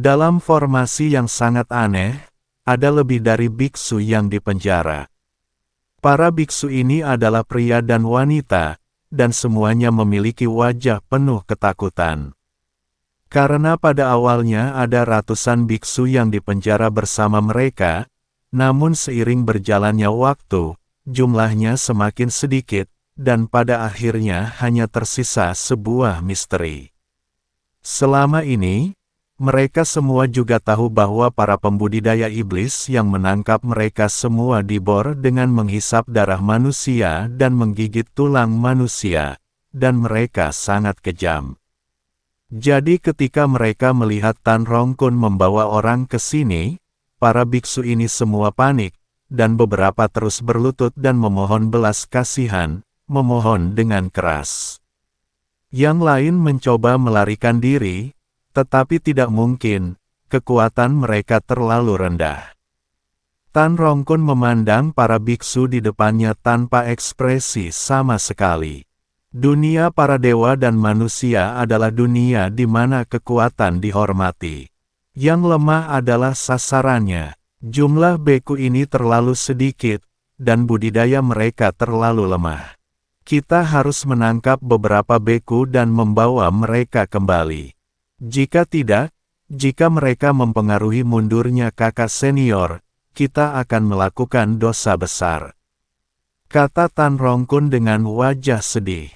Dalam formasi yang sangat aneh, ada lebih dari biksu yang dipenjara. Para biksu ini adalah pria dan wanita, dan semuanya memiliki wajah penuh ketakutan. Karena pada awalnya ada ratusan biksu yang dipenjara bersama mereka, namun seiring berjalannya waktu, jumlahnya semakin sedikit, dan pada akhirnya hanya tersisa sebuah misteri. Selama ini, mereka semua juga tahu bahwa para pembudidaya iblis yang menangkap mereka semua dibor dengan menghisap darah manusia dan menggigit tulang manusia, dan mereka sangat kejam. Jadi ketika mereka melihat Tan Rongkun membawa orang ke sini, para biksu ini semua panik, dan beberapa terus berlutut dan memohon belas kasihan, memohon dengan keras. Yang lain mencoba melarikan diri, tetapi tidak mungkin, kekuatan mereka terlalu rendah. Tan Rongkun memandang para biksu di depannya tanpa ekspresi sama sekali. Dunia para dewa dan manusia adalah dunia di mana kekuatan dihormati. Yang lemah adalah sasarannya. Jumlah beku ini terlalu sedikit, dan budidaya mereka terlalu lemah. Kita harus menangkap beberapa beku dan membawa mereka kembali. Jika tidak, jika mereka mempengaruhi mundurnya kakak senior, kita akan melakukan dosa besar. Kata Tan Rongkun dengan wajah sedih.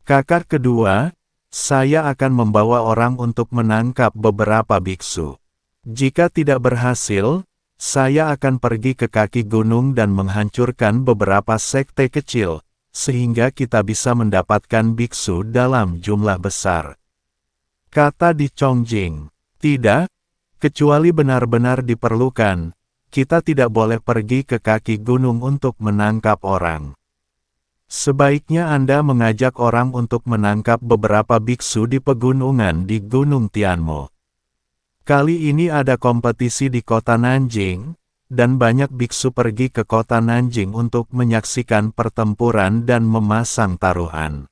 Kakak kedua, saya akan membawa orang untuk menangkap beberapa biksu. Jika tidak berhasil, saya akan pergi ke kaki gunung dan menghancurkan beberapa sekte kecil, sehingga kita bisa mendapatkan biksu dalam jumlah besar. Kata Di Chongjing, tidak, kecuali benar-benar diperlukan, kita tidak boleh pergi ke kaki gunung untuk menangkap orang. Sebaiknya Anda mengajak orang untuk menangkap beberapa biksu di pegunungan di Gunung Tianmo. Kali ini ada kompetisi di kota Nanjing, dan banyak biksu pergi ke kota Nanjing untuk menyaksikan pertempuran dan memasang taruhan.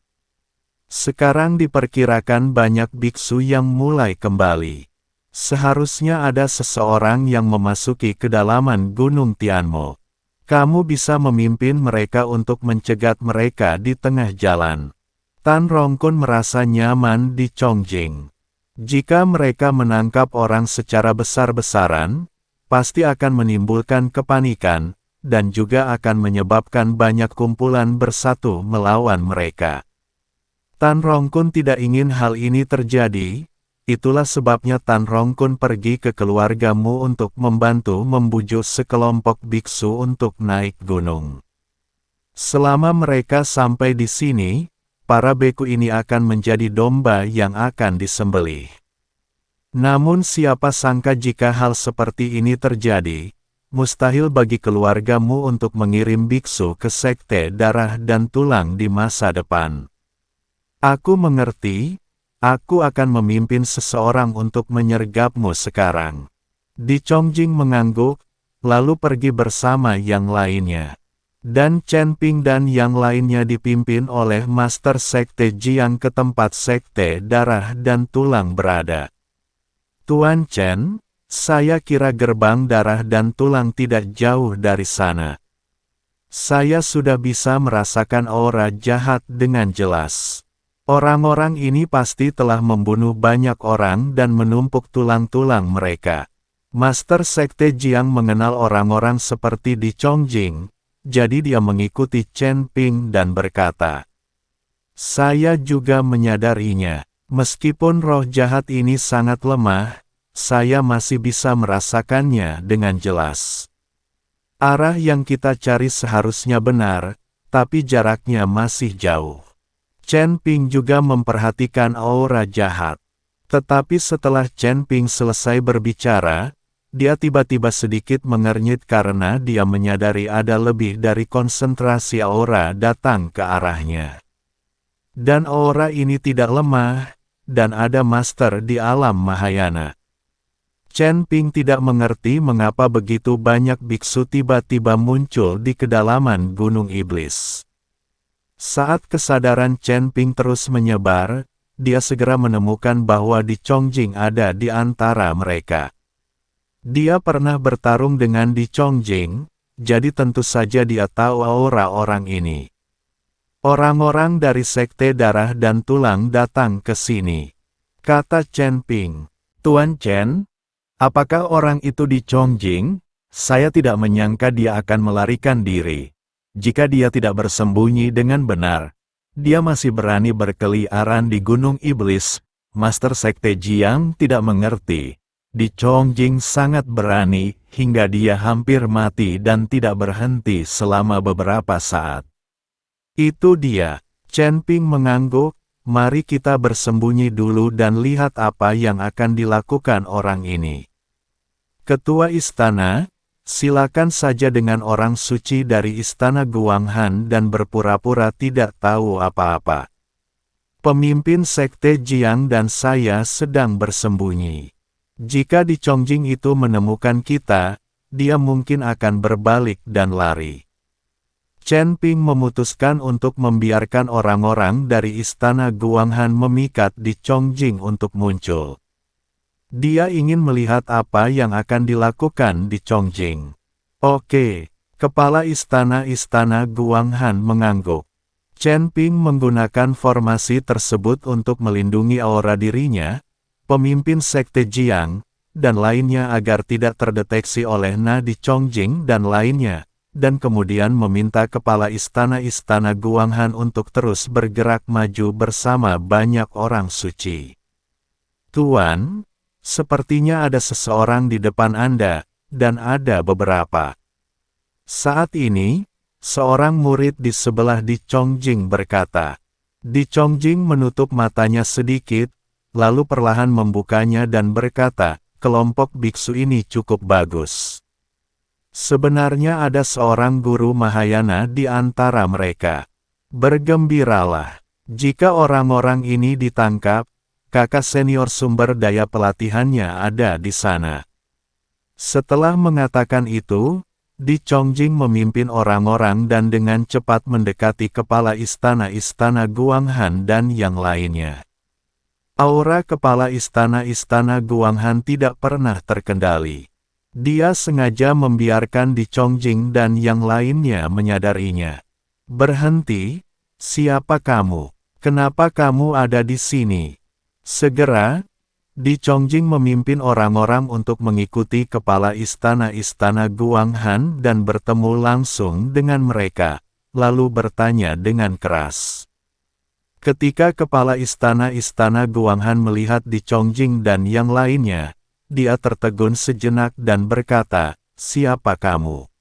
Sekarang diperkirakan banyak biksu yang mulai kembali. Seharusnya ada seseorang yang memasuki kedalaman Gunung Tianmo. Kamu bisa memimpin mereka untuk mencegat mereka di tengah jalan. Tan Rongkun merasa nyaman di Chongjing. Jika mereka menangkap orang secara besar-besaran, pasti akan menimbulkan kepanikan, dan juga akan menyebabkan banyak kumpulan bersatu melawan mereka. Tan Rongkun tidak ingin hal ini terjadi. Itulah sebabnya Tan Rongkun pergi ke keluargamu untuk membantu membujuk sekelompok biksu untuk naik gunung. Selama mereka sampai di sini, para beku ini akan menjadi domba yang akan disembelih. Namun siapa sangka jika hal seperti ini terjadi, mustahil bagi keluargamu untuk mengirim biksu ke sekte darah dan tulang di masa depan. Aku mengerti. Aku akan memimpin seseorang untuk menyergapmu sekarang. Di Chongjing mengangguk, lalu pergi bersama yang lainnya. Dan Chen Ping dan yang lainnya dipimpin oleh Master Sekte Jiang ke tempat Sekte Darah dan Tulang berada. Tuan Chen, saya kira gerbang darah dan tulang tidak jauh dari sana. Saya sudah bisa merasakan aura jahat dengan jelas. Orang-orang ini pasti telah membunuh banyak orang dan menumpuk tulang-tulang mereka. Master Sekte Jiang mengenal orang-orang seperti Di Chongjing, jadi dia mengikuti Chen Ping dan berkata, saya juga menyadarinya. Meskipun roh jahat ini sangat lemah, saya masih bisa merasakannya dengan jelas. Arah yang kita cari seharusnya benar, tapi jaraknya masih jauh. Chen Ping juga memperhatikan aura jahat. Tetapi setelah Chen Ping selesai berbicara, dia tiba-tiba sedikit mengernyit karena dia menyadari ada lebih dari konsentrasi aura datang ke arahnya. Dan aura ini tidak lemah, dan ada master di alam Mahayana. Chen Ping tidak mengerti mengapa begitu banyak biksu tiba-tiba muncul di kedalaman Gunung Iblis. Saat kesadaran Chen Ping terus menyebar, dia segera menemukan bahwa Di Chongjing ada di antara mereka. Dia pernah bertarung dengan Di Chongjing, jadi tentu saja dia tahu aura orang ini. Orang-orang dari Sekte Darah dan Tulang datang ke sini, kata Chen Ping. Tuan Chen, apakah orang itu Di Chongjing? Saya tidak menyangka dia akan melarikan diri. Jika dia tidak bersembunyi dengan benar, dia masih berani berkeliaran di Gunung Iblis. Master Sekte Jiang tidak mengerti. Di Chongjing sangat berani, hingga dia hampir mati dan tidak berhenti selama beberapa saat. Itu dia, Chen Ping mengangguk. Mari kita bersembunyi dulu dan lihat apa yang akan dilakukan orang ini. Ketua istana, silakan saja dengan orang suci dari istana Guanghan dan berpura-pura tidak tahu apa-apa. Pemimpin Sekte Jiang dan saya sedang bersembunyi. Jika Di Chongjing itu menemukan kita, dia mungkin akan berbalik dan lari. Chen Ping memutuskan untuk membiarkan orang-orang dari istana Guanghan memikat Di Chongjing untuk muncul. Dia ingin melihat apa yang akan dilakukan Di Chongjing. Oke, kepala istana Guanghan mengangguk. Chen Ping menggunakan formasi tersebut untuk melindungi aura dirinya, pemimpin Sekte Jiang, dan lainnya agar tidak terdeteksi oleh Di Chongjing dan lainnya, dan kemudian meminta kepala istana Guanghan untuk terus bergerak maju bersama banyak orang suci. Tuan, sepertinya ada seseorang di depan Anda, dan ada beberapa. Saat ini, seorang murid di sebelah Di Chongjing berkata. Di Chongjing menutup matanya sedikit, lalu perlahan membukanya dan berkata, kelompok biksu ini cukup bagus. Sebenarnya ada seorang guru Mahayana di antara mereka. Bergembiralah, jika orang-orang ini ditangkap, kakak senior sumber daya pelatihannya ada di sana. Setelah mengatakan itu, Di Chongjing memimpin orang-orang dan dengan cepat mendekati kepala istana Guanghan dan yang lainnya. Aura kepala istana Guanghan tidak pernah terkendali. Dia sengaja membiarkan Di Chongjing dan yang lainnya menyadarinya. Berhenti, siapa kamu? Kenapa kamu ada di sini? Segera, Di Chongjing memimpin orang-orang untuk mengikuti kepala istana Guanghan dan bertemu langsung dengan mereka, lalu bertanya dengan keras. Ketika kepala istana Guanghan melihat Di Chongjing dan yang lainnya, dia tertegun sejenak dan berkata, siapa kamu?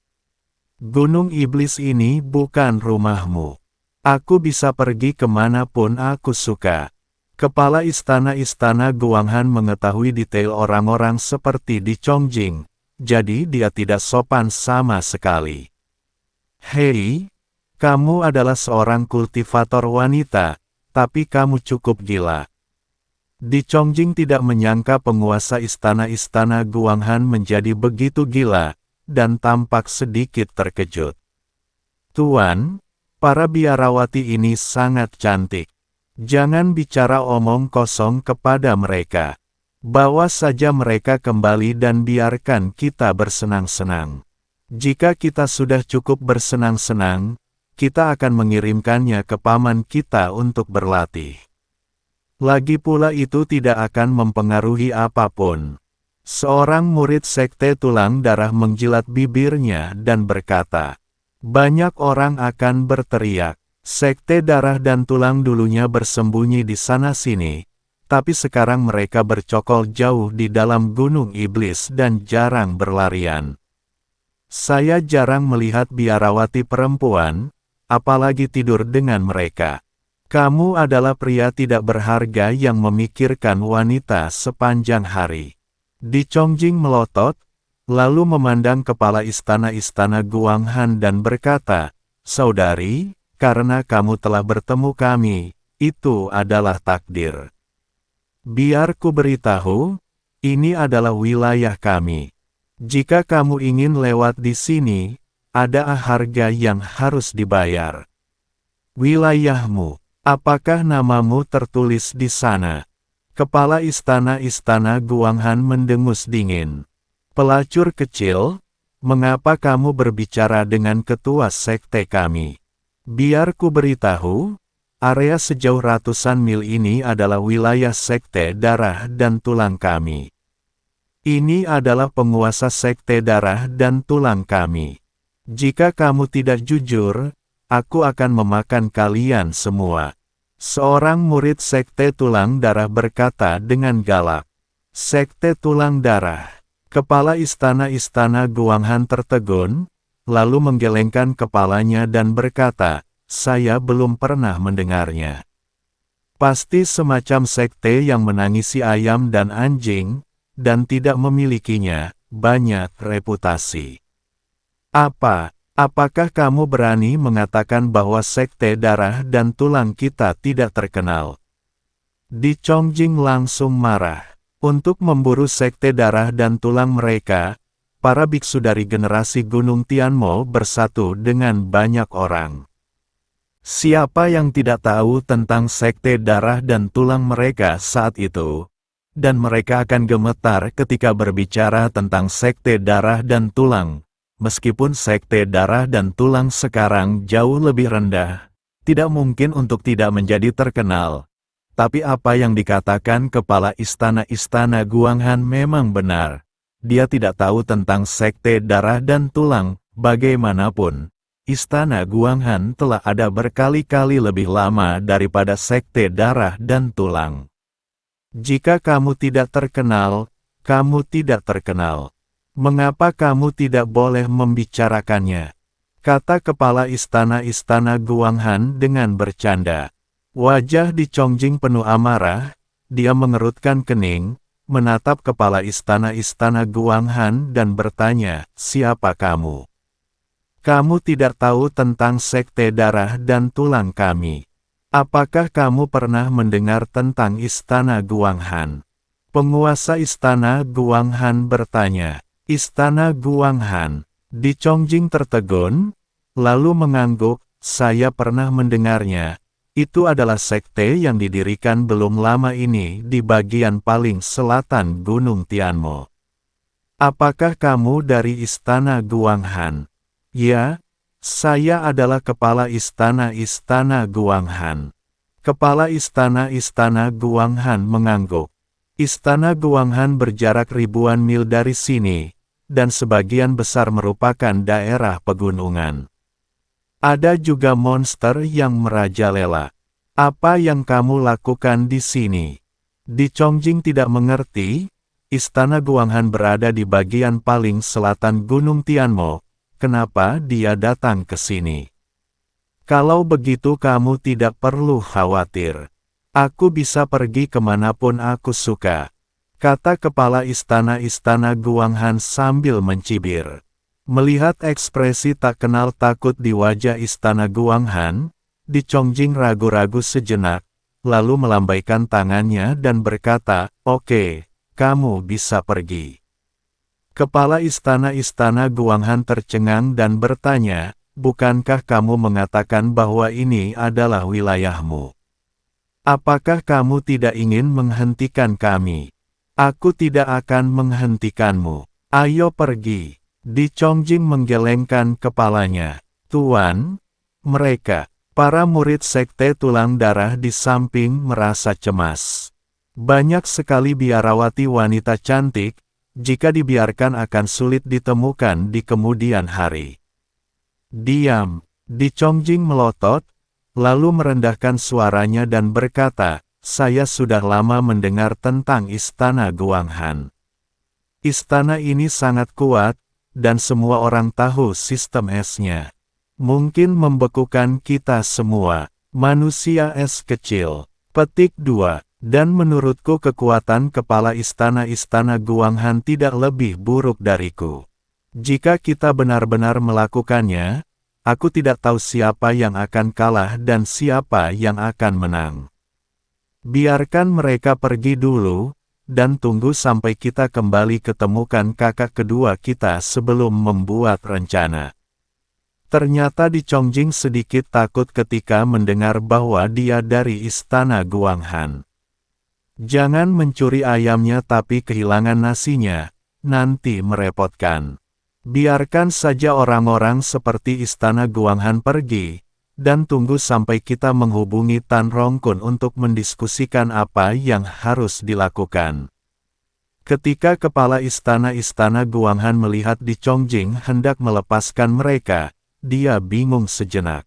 Gunung Iblis ini bukan rumahmu. Aku bisa pergi kemanapun aku suka. Kepala istana Guanghan mengetahui detail orang-orang seperti Di Chongjing, jadi dia tidak sopan sama sekali. Hei, kamu adalah seorang kultivator wanita, tapi kamu cukup gila. Di Chongjing tidak menyangka penguasa istana Guanghan menjadi begitu gila, dan tampak sedikit terkejut. Tuan, para biarawati ini sangat cantik. Jangan bicara omong kosong kepada mereka. Bawa saja mereka kembali dan biarkan kita bersenang-senang. Jika kita sudah cukup bersenang-senang, kita akan mengirimkannya ke paman kita untuk berlatih. Lagi pula itu tidak akan mempengaruhi apapun. Seorang murid Sekte Tulang Darah menjilat bibirnya dan berkata, banyak orang akan berteriak, Sekte Darah dan Tulang dulunya bersembunyi di sana-sini, tapi sekarang mereka bercokol jauh di dalam Gunung Iblis dan jarang berlarian. Saya jarang melihat biarawati perempuan, apalagi tidur dengan mereka. Kamu adalah pria tidak berharga yang memikirkan wanita sepanjang hari. Di Chongjing melotot, lalu memandang kepala istana Guanghan dan berkata, saudari, karena kamu telah bertemu kami, itu adalah takdir. Biar ku beritahu, ini adalah wilayah kami. Jika kamu ingin lewat di sini, ada harga yang harus dibayar. Wilayahmu. Apakah namamu tertulis di sana? Kepala istana Guanghan mendengus dingin. Pelacur kecil, mengapa kamu berbicara dengan ketua sekte kami? Biar ku beritahu, area sejauh ratusan mil ini adalah wilayah sekte darah dan tulang kami. Ini adalah penguasa sekte darah dan tulang kami. Jika kamu tidak jujur, aku akan memakan kalian semua. Seorang murid sekte tulang darah berkata dengan galak. Sekte tulang darah. Kepala istana Guanghan tertegun, lalu menggelengkan kepalanya dan berkata, saya belum pernah mendengarnya. Pasti semacam sekte yang menangisi ayam dan anjing, dan tidak memilikinya banyak reputasi. Apakah kamu berani mengatakan bahwa sekte darah dan tulang kita tidak terkenal? Di Chongjing langsung marah. Untuk memburu sekte darah dan tulang mereka, para biksu dari generasi Gunung Tianmo bersatu dengan banyak orang. Siapa yang tidak tahu tentang sekte darah dan tulang mereka saat itu? Dan mereka akan gemetar ketika berbicara tentang sekte darah dan tulang. Meskipun sekte darah dan tulang sekarang jauh lebih rendah, tidak mungkin untuk tidak menjadi terkenal. Tapi apa yang dikatakan kepala istana Guanghan memang benar. Dia tidak tahu tentang sekte darah dan tulang. Bagaimanapun, istana Guanghan telah ada berkali-kali lebih lama daripada sekte darah dan tulang. Jika kamu tidak terkenal, kamu tidak terkenal. Mengapa kamu tidak boleh membicarakannya? Kata kepala istana Guanghan dengan bercanda. Wajah di Chongjing penuh amarah, dia mengerutkan kening, menatap kepala istana Guanghan dan bertanya, siapa kamu? Kamu tidak tahu tentang sekte darah dan tulang kami. Apakah kamu pernah mendengar tentang istana Guanghan? Penguasa istana Guanghan bertanya. Istana Guanghan. Di Chongjing tertegun, lalu mengangguk, saya pernah mendengarnya. Itu adalah sekte yang didirikan belum lama ini di bagian paling selatan Gunung Tianmo. Apakah kamu dari istana Guanghan? Ya, saya adalah kepala istana Guanghan. Kepala istana Guanghan mengangguk. Istana Guanghan berjarak ribuan mil dari sini, dan sebagian besar merupakan daerah pegunungan. Ada juga monster yang merajalela. Apa yang kamu lakukan di sini? Di Chongjing tidak mengerti, istana Guanghan berada di bagian paling selatan Gunung Tianmo. Kenapa dia datang ke sini? Kalau begitu kamu tidak perlu khawatir. Aku bisa pergi kemanapun aku suka. Kata kepala istana Guanghan sambil mencibir. Melihat ekspresi tak kenal takut di wajah istana Guanghan, di Chongjing ragu-ragu sejenak, lalu melambaikan tangannya dan berkata, oke, kamu bisa pergi. Kepala istana Guanghan tercengang dan bertanya, bukankah kamu mengatakan bahwa ini adalah wilayahmu? Apakah kamu tidak ingin menghentikan kami? Aku tidak akan menghentikanmu. Ayo pergi. Di Chongjing menggelengkan kepalanya. Tuan, mereka, para murid sekte tulang darah di samping merasa cemas. Banyak sekali biarawati wanita cantik, jika dibiarkan akan sulit ditemukan di kemudian hari. Diam, di Chongjing melotot, lalu merendahkan suaranya dan berkata, saya sudah lama mendengar tentang istana Guanghan. Istana ini sangat kuat, dan semua orang tahu sistem esnya. Mungkin membekukan kita semua, manusia es kecil. Petik 2. Dan menurutku kekuatan kepala istana Guanghan tidak lebih buruk dariku. Jika kita benar-benar melakukannya, aku tidak tahu siapa yang akan kalah dan siapa yang akan menang. Biarkan mereka pergi dulu, dan tunggu sampai kita kembali ketemukan kakak kedua kita sebelum membuat rencana. Ternyata Di Chongjing sedikit takut ketika mendengar bahwa dia dari istana Guanghan. Jangan mencuri ayamnya tapi kehilangan nasinya, nanti merepotkan. Biarkan saja orang-orang seperti istana Guanghan pergi, dan tunggu sampai kita menghubungi Tan Rongkun untuk mendiskusikan apa yang harus dilakukan. Ketika kepala istana Guanghan melihat Di Chongjing hendak melepaskan mereka, dia bingung sejenak.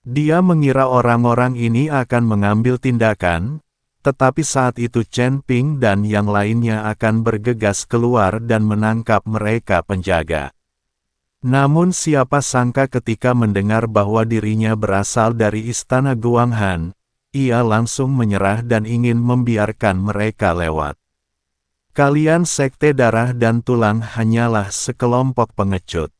Dia mengira orang-orang ini akan mengambil tindakan, tetapi saat itu Chen Ping dan yang lainnya akan bergegas keluar dan menangkap mereka penjaga. Namun siapa sangka ketika mendengar bahwa dirinya berasal dari istana Guanghan, ia langsung menyerah dan ingin membiarkan mereka lewat. Kalian sekte darah dan tulang hanyalah sekelompok pengecut.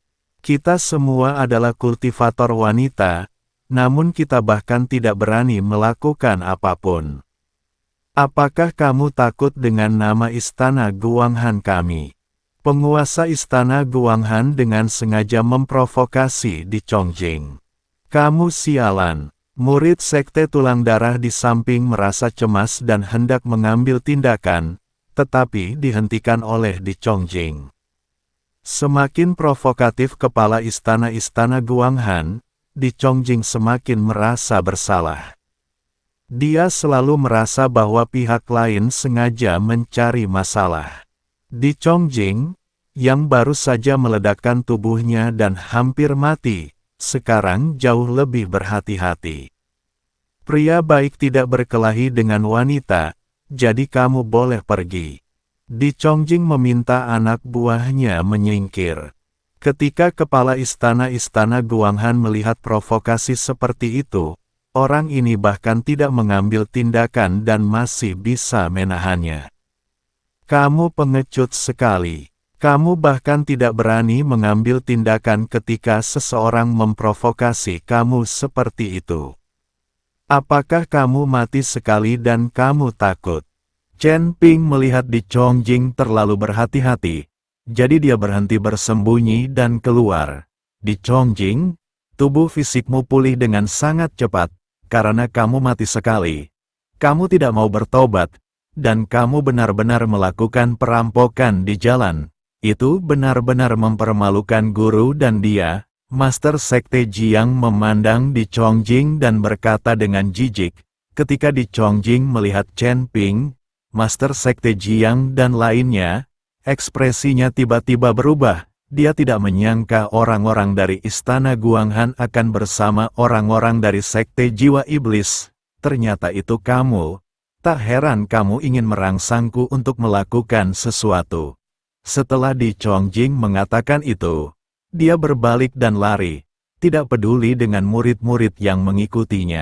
Kita semua adalah kultivator wanita, namun kita bahkan tidak berani melakukan apapun. Apakah kamu takut dengan nama istana Guanghan kami? Penguasa istana Guanghan dengan sengaja memprovokasi Di Chongjing. Kamu sialan. Murid sekte tulang darah di samping merasa cemas dan hendak mengambil tindakan, tetapi dihentikan oleh Di Chongjing. Semakin provokatif kepala istana Guanghan, Di Chongjing semakin merasa bersalah. Dia selalu merasa bahwa pihak lain sengaja mencari masalah. Di Chongjing, yang baru saja meledakkan tubuhnya dan hampir mati, sekarang jauh lebih berhati-hati. Pria baik tidak berkelahi dengan wanita, jadi kamu boleh pergi. Di Chongjing meminta anak buahnya menyingkir. Ketika kepala istana Guanghan melihat provokasi seperti itu, orang ini bahkan tidak mengambil tindakan dan masih bisa menahannya. Kamu pengecut sekali. Kamu bahkan tidak berani mengambil tindakan ketika seseorang memprovokasi kamu seperti itu. Apakah kamu mati sekali dan kamu takut? Chen Ping melihat Di Chongjing terlalu berhati-hati, jadi dia berhenti bersembunyi dan keluar. Di Chongjing, tubuh fisikmu pulih dengan sangat cepat. Karena kamu mati sekali. Kamu tidak mau bertobat, dan kamu benar-benar melakukan perampokan di jalan. Itu benar-benar mempermalukan guru dan dia, Master Sekte Jiang memandang Di Chongjing dan berkata dengan jijik. Ketika Di Chongjing melihat Chen Ping, Master Sekte Jiang dan lainnya, ekspresinya tiba-tiba berubah. Dia tidak menyangka orang-orang dari istana Guanghan akan bersama orang-orang dari sekte jiwa iblis. Ternyata itu kamu. Tak heran kamu ingin merangsangku untuk melakukan sesuatu. Setelah Di Chongjing mengatakan itu, dia berbalik dan lari, tidak peduli dengan murid-murid yang mengikutinya.